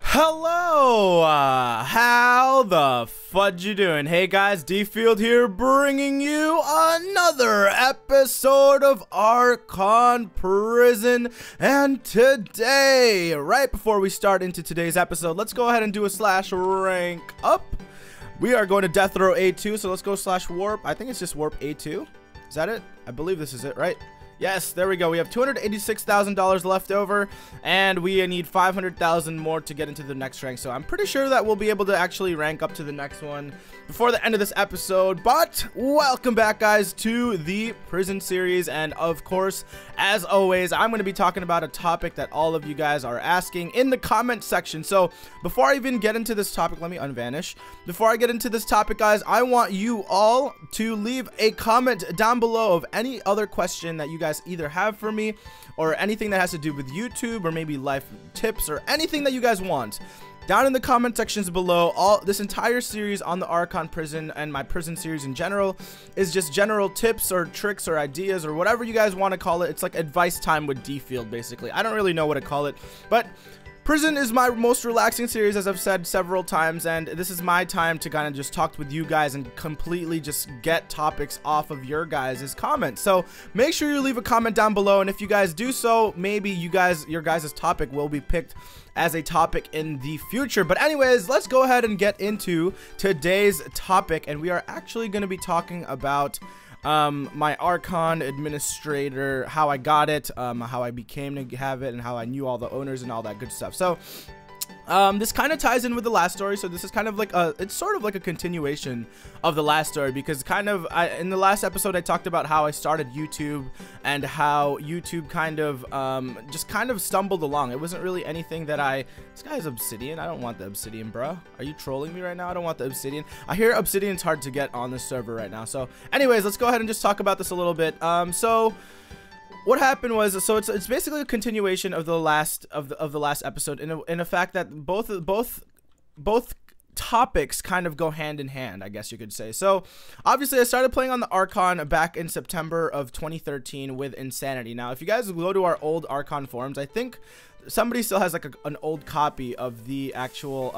Hello, how the fudge you doing? Hey guys, DField here, bringing you another episode of Archon Prison. And today, right before we start into today's episode, let's go ahead and do a slash rank up. We are going to death row A2, so let's go slash warp. I think it's just warp A2. Is that it? I believe this is it, right? Yes, there we go. We have $286,000 left over, and we need 500,000 more to get into the next rank. So I'm pretty sure that we'll be able to actually rank up to the next one before the end of this episode. But welcome back, guys, to the prison series. And of course, as always, I'm going to be talking about a topic that all of you guys are asking in the comment section. So before I even get into this topic, let me unvanish. Before I get into this topic, guys, I want you all to leave a comment down below of any other question that you guys either have for me, or anything that has to do with YouTube, or maybe life tips, or anything that you guys want. Down in the comment sections below, this entire series on the Archon prison and my prison series in general is just general tips or tricks or ideas or whatever you guys want to call it. It's like advice time with DField, basically. I don't really know what to call it, but prison is my most relaxing series, as I've said several times, and this is my time to kind of just talk with you guys and completely just get topics off of your guys' comments. So make sure you leave a comment down below, and if you guys do so, maybe your guys' topic will be picked as a topic in the future. But anyways, let's go ahead and get into today's topic, and we are actually going to be talking about my Archon administrator, how I got it, how I became to have it, and how I knew all the owners and all that good stuff. So this kind of ties in with the last story, so this is kind of like it's sort of like a continuation of the last story, because kind of in the last episode I talked about how I started YouTube and how YouTube kind of just kind of stumbled along. It wasn't really anything that this guy's obsidian. I don't want the obsidian, bro. Are you trolling me right now? I don't want the obsidian. I hear obsidian's hard to get on this server right now. So anyways, let's go ahead and just talk about this a little bit. So what happened was, so it's basically a continuation of the last episode, in the fact that both topics kind of go hand in hand, I guess you could say. So obviously I started playing on the Archon back in September of 2013 with Insanity. Now if you guys go to our old Archon forums, I think somebody still has like an old copy of the actual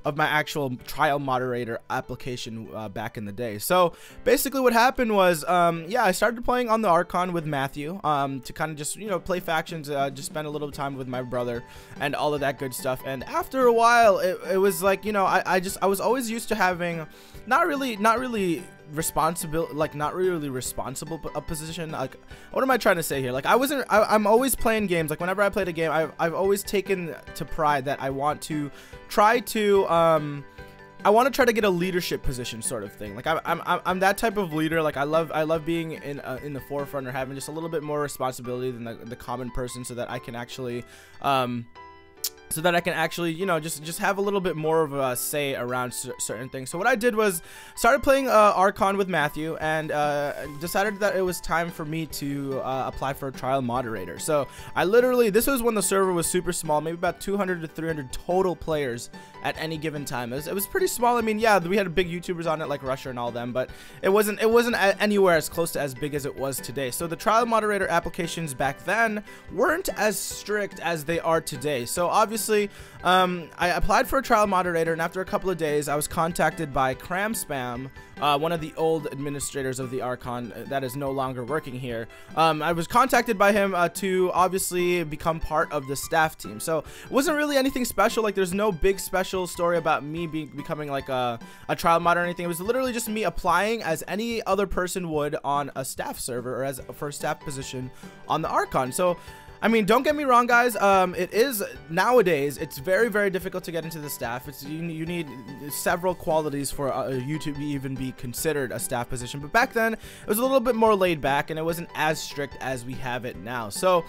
of my actual trial moderator application back in the day. So basically what happened was yeah, I started playing on the Archon with Matthew to kind of just, you know, play factions, just spend a little time with my brother and all of that good stuff. And after a while it was like, you know, I was always used to having not really responsible position. Like, what am I trying to say here? Like, I'm always playing games. Like, whenever I played a game, I've always taken to pride that I want to try to get a leadership position, sort of thing. Like, I'm that type of leader. Like, I love being in the forefront, or having just a little bit more responsibility than the common person, so that I can actually you know, just have a little bit more of a say around certain things. So what I did was started playing Archon with Matthew, and decided that it was time for me to apply for a trial moderator. So I literally, this was when the server was super small, maybe about 200 to 300 total players at any given time. It was pretty small. I mean, yeah, we had big YouTubers on it like Rusher and all them, but it wasn't anywhere as close to as big as it was today. So the trial moderator applications back then weren't as strict as they are today. So obviously I applied for a trial moderator, and after a couple of days I was contacted by Spam, one of the old administrators of the Archon that is no longer working here. I was contacted by him to obviously become part of the staff team. So it wasn't really anything special. Like, there's no big special story about me becoming like a trial mod or anything. It was literally just me applying as any other person would on a staff server, or for a staff position on the Archon. So I mean, don't get me wrong, guys. It is nowadays, it's very, very difficult to get into the staff. You need several qualities for you to even be considered a staff position. But back then, it was a little bit more laid back, and it wasn't as strict as we have it now. So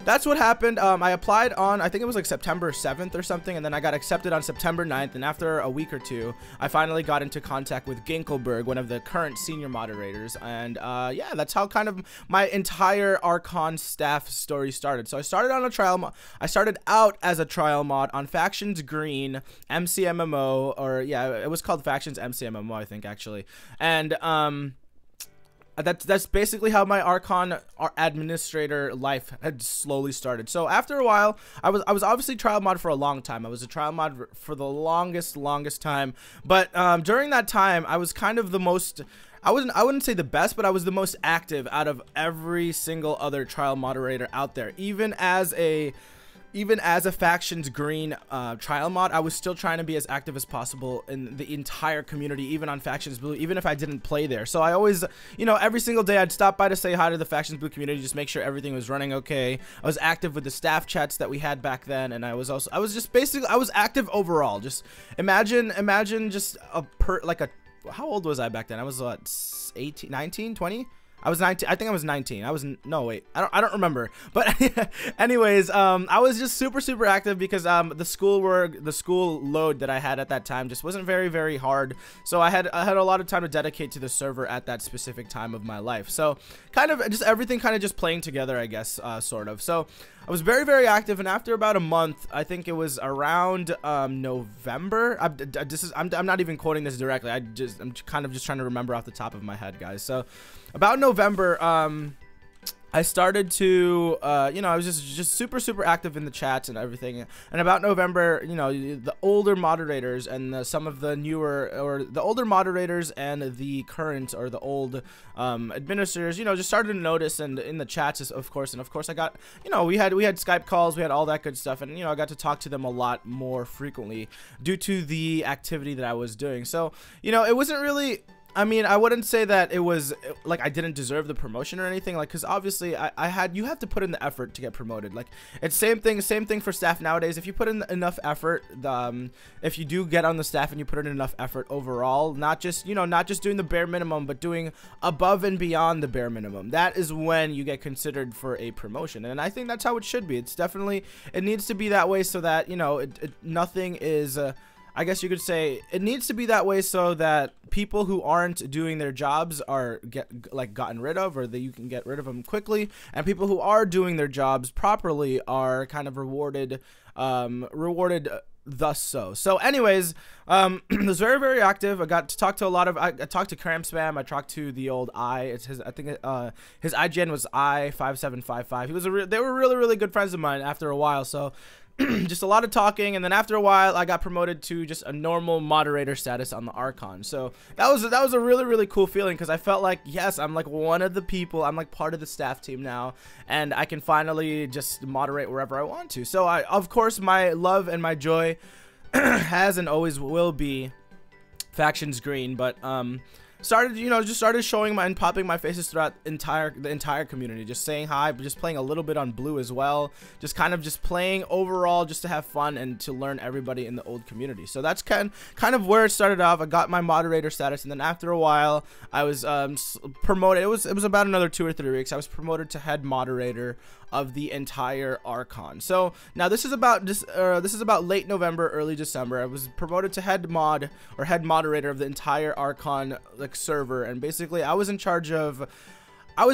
that's what happened. I applied on, I think it was like September 7th or something, and then I got accepted on September 9th, and after a week or two, I finally got into contact with Ginkelberg, one of the current senior moderators, and yeah, that's how kind of my entire Archon staff story started. So I started on a trial mod. I started out as a trial mod on Factions Green, MCMMO, or yeah, it was called Factions MCMMO, I think, actually, and that's basically how my Archon administrator life had slowly started. So after a while, I was obviously trial mod for a long time. I was a trial mod for the longest time. But during that time, I was kind of the most, I wouldn't say the best, but I was the most active out of every single other trial moderator out there. Even as a factions green trial mod, I was still trying to be as active as possible in the entire community, even on factions blue, even if I didn't play there. So I always, you know, every single day I'd stop by to say hi to the factions blue community, just make sure everything was running okay. I was active with the staff chats that we had back then, and I was active overall. Just imagine just how old was I back then? I was what, 18, 19, 20? I was 19. I think I was 19. No, wait. I don't remember. But anyways, I was just super active because the school load that I had at that time just wasn't very hard. So I had a lot of time to dedicate to the server at that specific time of my life. So kind of just everything kind of just playing together, I guess, sort of. So I was very active, and after about a month, I think it was around November. I'm not even quoting this directly. I'm kind of just trying to remember off the top of my head, guys. So about November, I started to, you know, I was just super active in the chats and everything. And about November, you know, the older moderators and some of the newer, or the older moderators and the current, or the old administrators, you know, just started to notice, and in the chats, of course. And of course, I got, you know, we had Skype calls, we had all that good stuff, and you know, I got to talk to them a lot more frequently due to the activity that I was doing. So, you know, it wasn't really, I mean, I wouldn't say that it was like I didn't deserve the promotion or anything, like, because obviously you have to put in the effort to get promoted. Like, it's same thing for staff nowadays. If you put in enough effort, if you do get on the staff and you put in enough effort overall, not just doing the bare minimum, but doing above and beyond the bare minimum, that is when you get considered for a promotion. And I think that's how it should be. It's definitely, it needs to be that way, so that, you know, nothing is I guess you could say it needs to be that way so that people who aren't doing their jobs are gotten rid of, or that you can get rid of them quickly, and people who are doing their jobs properly are kind of rewarded thus so anyways, I was very active. I got to talk to a lot of, I talked to Cram Spam, I talked to the old I think his IGN was I5755. They were really good friends of mine after a while. So just a lot of talking, and then after a while I got promoted to just a normal moderator status on the Archon. So that was a really cool feeling, because I felt like, yes, I'm like one of the people, I'm like part of the staff team now, and I can finally just moderate wherever I want to. So of course, my love and my joy has and always will be factions green, but started showing and popping my faces throughout the entire community, just saying hi, but just playing a little bit on blue as well, just playing overall just to have fun and to learn everybody in the old community. So that's kind of where it started off. I got my moderator status, and then after a while I was promoted. It was about another 2 or 3 weeks. I was promoted to head moderator of the entire Archon. So now this is about late November, early December. I was promoted to head moderator of the entire Archon server, and basically I was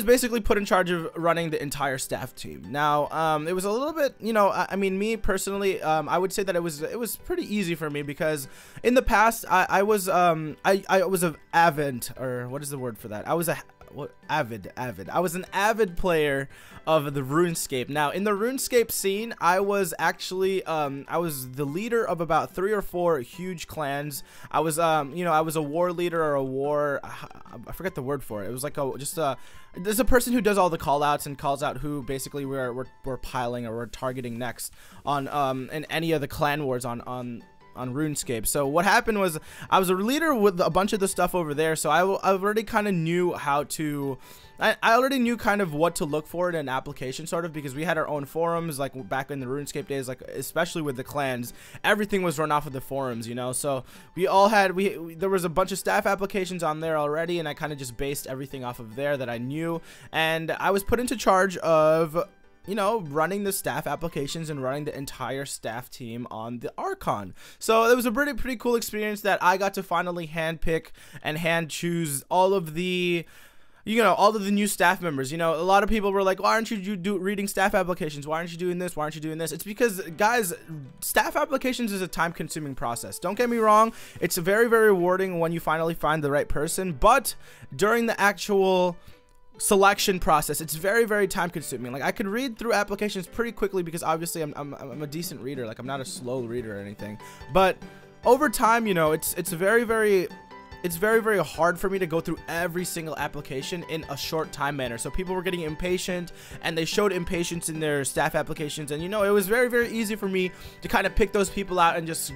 basically put in charge of running the entire staff team. Now, it was a little bit, you know, I mean, me personally, I would say that it was pretty easy for me, because in the past I was an avid, or what is the word for that? I was an avid player of the RuneScape. Now, in the RuneScape scene, I was actually I was the leader of about 3 or 4 huge clans. I was you know, I was a war leader, or a war, I forget the word for it. It was like there's a person who does all the callouts and calls out who basically we're piling or we're targeting next on in any of the clan wars on RuneScape. So what happened was, I was a leader with a bunch of the stuff over there, so I already kind of knew how to, I already knew kind of what to look for in an application, sort of, because we had our own forums, like back in the RuneScape days, like especially with the clans, everything was run off of the forums, you know. So we all had, there was a bunch of staff applications on there already, and I kind of just based everything off of there that I knew, and I was put into charge of, you know, running the staff applications and running the entire staff team on the Archon. So it was a pretty cool experience that I got to finally handpick and hand choose all of the you know, all of the new staff members. You know, a lot of people were like, why aren't you reading staff applications? Why aren't you doing this? Why aren't you doing this? It's because, guys, staff applications is a time-consuming process. Don't get me wrong. It's very, very rewarding when you finally find the right person. But during the actual selection process, it's very, very time consuming. Like, I could read through applications pretty quickly because obviously I'm a decent reader. Like, I'm not a slow reader or anything. But over time, you know, it's very, very hard for me to go through every single application in a short time manner. So people were getting impatient, and they showed impatience in their staff applications. And, you know, it was very, very easy for me to kind of pick those people out and just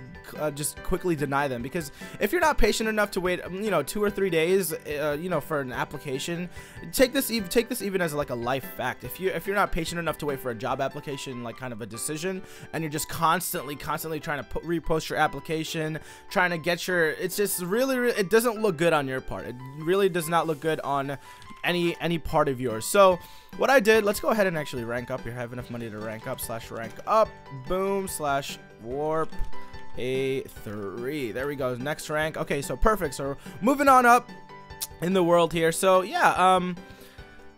quickly deny them. Because if you're not patient enough to wait, you know, 2 or 3 days, you know, for an application, take this even as like a life fact. If you're not patient enough to wait for a job application, like kind of a decision, and you're just constantly trying to repost your application, trying to get your, it's just really, it doesn't look good on your part. It really does not look good on any part of yours. So what I did, let's go ahead and actually rank up here. I have enough money to rank up, /rank up, boom, /warp A3. There we go. Next rank. Okay, so perfect. So moving on up in the world here. So yeah,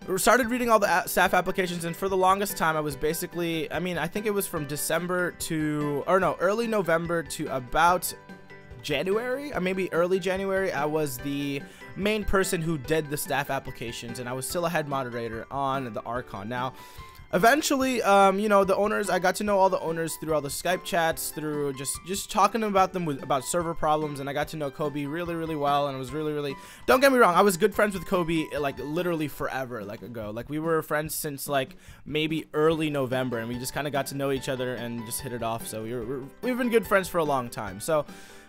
we started reading all the staff applications, and for the longest time I was basically, I mean, I think it was from December to, or no, early November to about January, or maybe early January, I was the main person who did the staff applications, and I was still a head moderator on the Archon. Now, eventually, you know, the owners, I got to know all the owners through all the Skype chats, through just talking about them about server problems, and I got to know Kobe really, really well, and it was really, don't get me wrong, I was good friends with Kobe, like, literally forever, like, ago. Like, we were friends since, like, maybe early November, and we just kind of got to know each other and just hit it off. So we've been good friends for a long time. So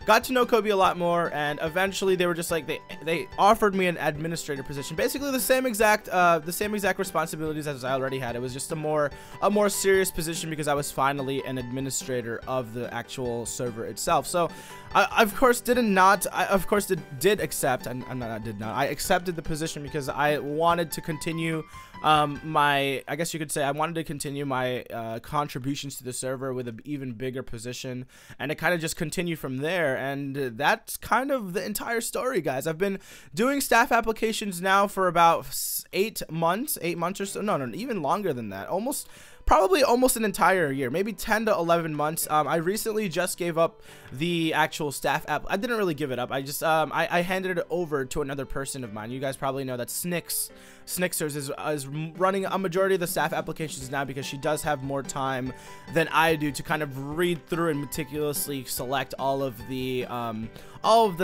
got to know Kobe a lot more, and eventually they were just like, they offered me an administrator position, basically the same exact responsibilities as I already had. It was just a more serious position because I was finally an administrator of the actual server itself. So I of course did accept, I accepted the position because I wanted to continue I guess you could say I wanted to continue my contributions to the server with an even bigger position, and it kind of just continued from there. And that's kind of the entire story, guys. I've been doing staff applications now for about 8 months or so. No, even longer than that. Probably almost an entire year, maybe 10 to 11 months. I recently just gave up the actual staff app. I didn't really give it up. I just I handed it over to another person of mine. You guys probably know that Snixers is running a majority of the staff applications now because she does have more time than I do to kind of read through and meticulously select all of the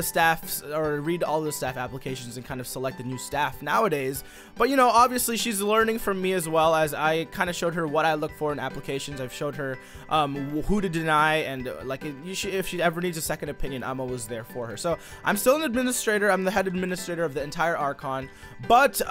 staffs, or read all the staff applications and kind of select the new staff nowadays. But, you know, obviously she's learning from me as well, as I kind of showed her what I look for in applications. I've showed her who to deny, and like if she ever needs a second opinion, I'm always there for her. So I'm still an administrator. I'm the head administrator of the entire Archon, but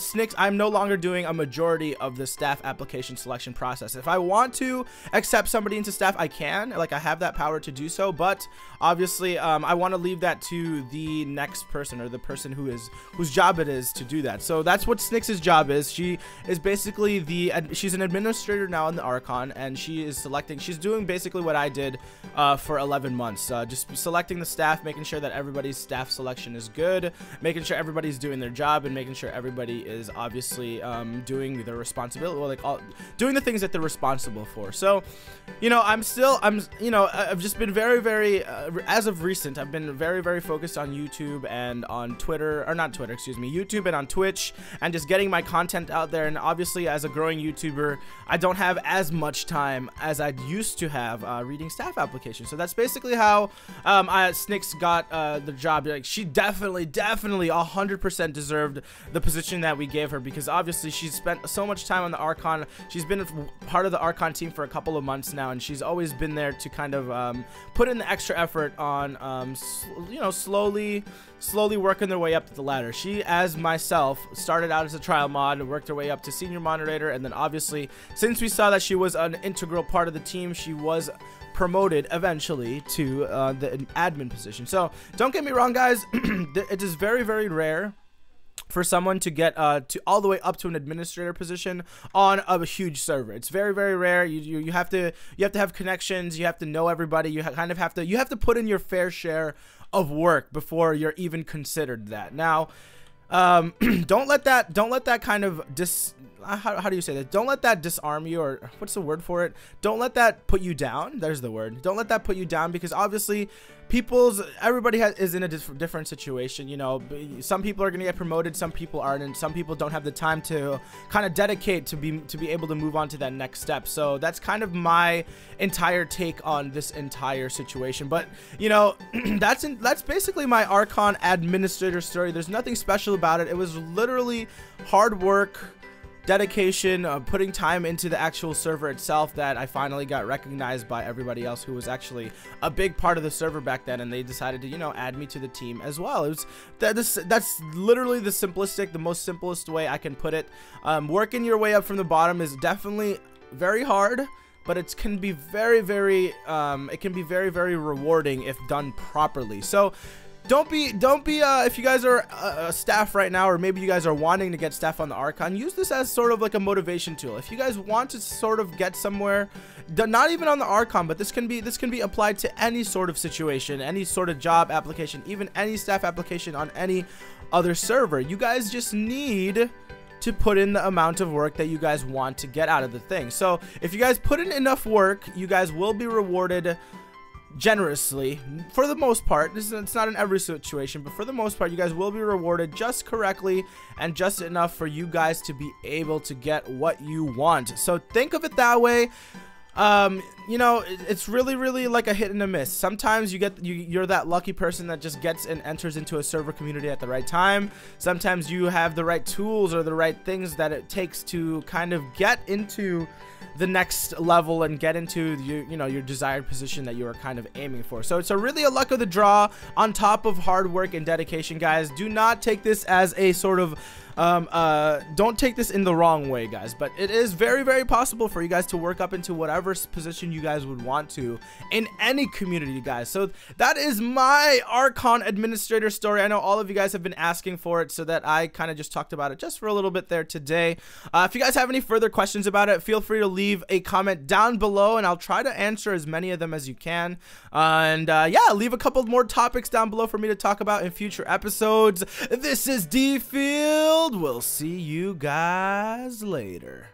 Snix, I'm no longer doing a majority of the staff application selection process. If I want to accept somebody into staff, I can. Like, I have that power to do so, but obviously I want to leave that to the next person, or the person whose job it is to do that. So that's what Snix's job is. She is basically she's an administrator now in the Archon, and she's doing basically what I did for 11 months, just selecting the staff, making sure that everybody's staff selection is good, making sure everybody's doing their job, and making sure everybody is obviously doing their responsibility, well, like doing the things that they're responsible for. So, you know, I've just been very as of recent, I've been very focused on YouTube and on Twitter, or not Twitter, excuse me, YouTube and on Twitch, and just getting my content out there. And obviously, as a growing YouTuber, I don't have as much time as I used to have reading staff applications. So that's basically how Snix got the job. Like, she definitely 100% deserved the position that we gave her, because obviously she's spent so much time on the Archon. She's been part of the Archon team for a couple of months now, and she's always been there to kind of put in the extra effort on you know, slowly working their way up the ladder. She, as myself, started out as a trial mod and worked her way up to senior moderator, and then obviously, since we saw that she was an integral part of the team, she was promoted eventually to the admin position. So don't get me wrong, guys, it is very rare for someone to get to all the way up to an administrator position on a huge server. It's very rare. You have to have connections. You have to know everybody. You have to put in your fair share of work before you're even considered that. Now, don't let that kind of how do you say that? Don't let that disarm you, or what's the word for it? Don't let that put you down. There's the word. Don't let that put you down, because obviously everybody is in a different situation. You know, some people are going to get promoted, some people aren't, and some people don't have the time to kind of dedicate to be able to move on to that next step. So that's kind of my entire take on this entire situation. But you know, that's basically my Archon administrator story. There's nothing special about it. It was literally hard work, dedication, putting time into the actual server itself, that I finally got recognized by everybody else who was actually a big part of the server back then, and they decided to, you know, add me to the team as well. It was that's literally the most simplest way I can put it. Working your way up from the bottom is definitely very hard, but it can be very very rewarding if done properly. So don't be if you guys are staff right now, or maybe you guys are wanting to get staff on the Archon, use this as sort of like a motivation tool. If you guys want to sort of get somewhere, not even on the Archon, but this can be applied to any sort of situation, any sort of job application, even any staff application on any other server. You guys just need to put in the amount of work that you guys want to get out of the thing. So if you guys put in enough work, you guys will be rewarded generously for the most part. It's not in every situation, but for the most part, you guys will be rewarded just correctly and just enough for you guys to be able to get what you want. So think of it that way. You know, it's really like a hit and a miss. Sometimes you're that lucky person that just gets and enters into a server community at the right time. Sometimes you have the right tools or the right things that it takes to kind of get into the next level and get into your desired position that you are kind of aiming for. So it's really a luck of the draw on top of hard work and dedication, guys. Do not take this as a sort of don't take this in the wrong way, guys, but it is very possible for you guys to work up into whatever position you guys would want to in any community, guys. So that is my Archon administrator story. I know all of you guys have been asking for it, so that I kind of just talked about it just for a little bit there today. If you guys have any further questions about it, feel free to leave a comment down below, and I'll try to answer as many of them as you can. Yeah, leave a couple more topics down below for me to talk about in future episodes. This is DField. We'll see you guys later.